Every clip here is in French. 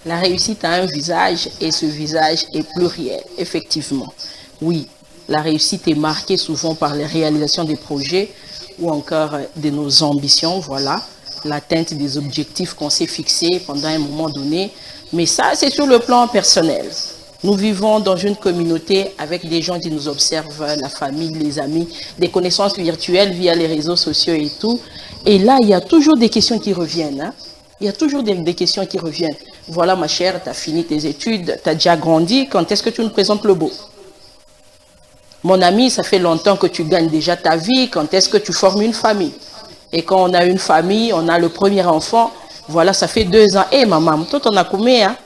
La réussite a un visage et ce visage est pluriel, effectivement. Oui, la réussite est marquée souvent par les réalisations des projets ou encore de nos ambitions, voilà, l'atteinte des objectifs qu'on s'est fixés pendant un moment donné. Mais ça, c'est sur le plan personnel. Nous vivons dans une communauté avec des gens qui nous observent, la famille, les amis, des connaissances virtuelles via les réseaux sociaux et tout. Et là, il y a toujours des questions qui reviennent. Hein? Il y a toujours des questions qui reviennent. Voilà, ma chère, tu as fini tes études, tu as déjà grandi, quand est-ce que tu nous présentes le beau? Mon ami, ça fait longtemps que tu gagnes déjà ta vie, quand est-ce que tu formes une famille? Et quand on a une famille, on a le premier enfant, voilà, ça fait 2 ans. Eh maman, toi on a combien?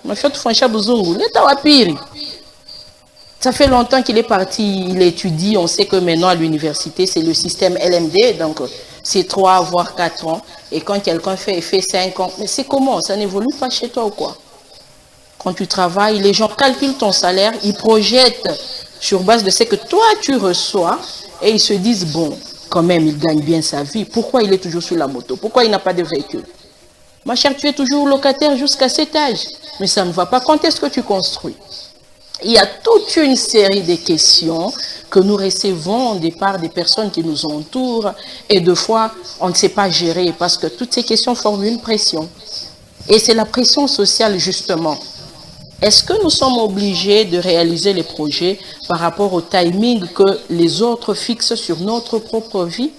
Ça fait longtemps qu'il est parti, il étudie, on sait que maintenant à l'université, c'est le système LMD, donc c'est 3 voire 4 ans. Et quand quelqu'un fait 5 ans, mais c'est comment? Ça n'évolue pas chez toi ou quoi? Quand tu travailles, les gens calculent ton salaire, ils projettent sur base de ce que toi tu reçois et ils se disent, bon, quand même, il gagne bien sa vie. Pourquoi il est toujours sur la moto? Pourquoi il n'a pas de véhicule? Ma chère, tu es toujours locataire jusqu'à cet âge. Mais ça ne va pas. Quand est-ce que tu construis? Il y a toute une série de questions que nous recevons au départ des personnes qui nous entourent et deux fois, on ne sait pas gérer parce que toutes ces questions forment une pression. Et c'est la pression sociale justement. Est-ce que nous sommes obligés de réaliser les projets par rapport au timing que les autres fixent sur notre propre vie?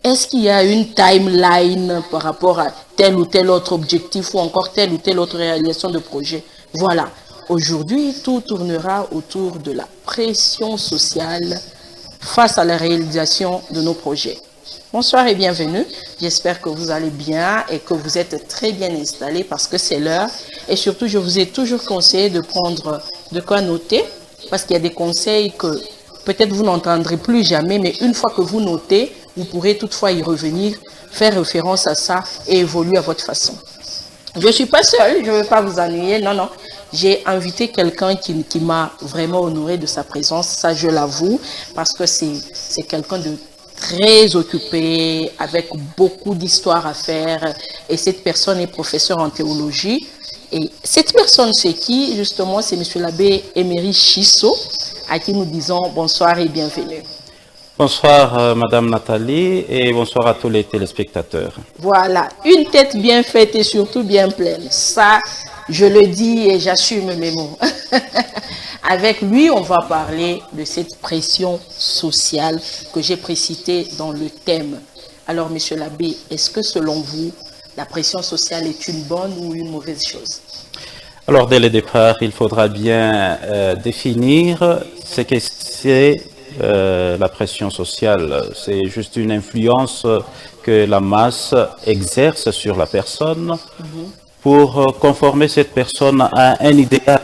Est-ce qu'il y a une timeline par rapport à tel ou tel autre objectif ou encore telle ou telle autre réalisation de projet? Voilà. Aujourd'hui, tout tournera autour de la pression sociale face à la réalisation de nos projets. Bonsoir et bienvenue. J'espère que vous allez bien et que vous êtes très bien installés parce que c'est l'heure. Et surtout, je vous ai toujours conseillé de prendre de quoi noter parce qu'il y a des conseils que peut-être vous n'entendrez plus jamais, mais une fois que vous notez, vous pourrez toutefois y revenir, faire référence à ça et évoluer à votre façon. Je ne suis pas seule, je ne veux pas vous ennuyer, non, non. J'ai invité quelqu'un qui m'a vraiment honoré de sa présence, ça je l'avoue, parce que c'est quelqu'un de très occupé, avec beaucoup d'histoires à faire, et cette personne est professeure en théologie. Et cette personne, c'est qui? Justement, c'est M. l'abbé Emery Chisso, à qui nous disons bonsoir et bienvenue. Bonsoir Madame Nathalie et bonsoir à tous les téléspectateurs. Voilà, une tête bien faite et surtout bien pleine. Ça, je le dis et j'assume mes mots. Avec lui, on va parler de cette pression sociale que j'ai précitée dans le thème. Alors, monsieur l'abbé, est-ce que selon vous, la pression sociale est une bonne ou une mauvaise chose? Alors, dès le départ, il faudra bien définir ce que c'est la pression sociale. C'est juste une influence que la masse exerce sur la personne pour conformer cette personne à un idéal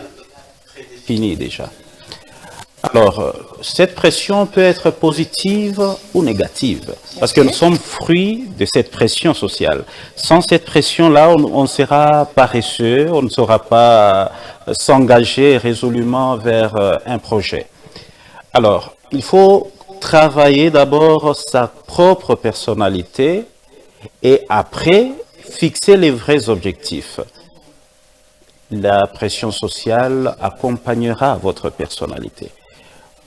prédéfini déjà. Alors, cette pression peut être positive ou négative, parce que nous sommes fruits de cette pression sociale. Sans cette pression-là, on sera paresseux, on ne saura pas s'engager résolument vers un projet. Alors, il faut travailler d'abord sa propre personnalité et après fixer les vrais objectifs. La pression sociale accompagnera votre personnalité.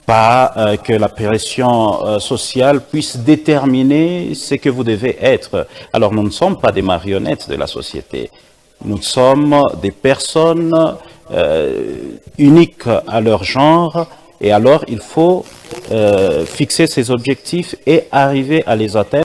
Pas que la pression sociale puisse déterminer ce que vous devez être. Alors, nous ne sommes pas des marionnettes de la société. Nous sommes des personnes uniques à leur genre. Et alors, il faut fixer ses objectifs et arriver à les atteindre.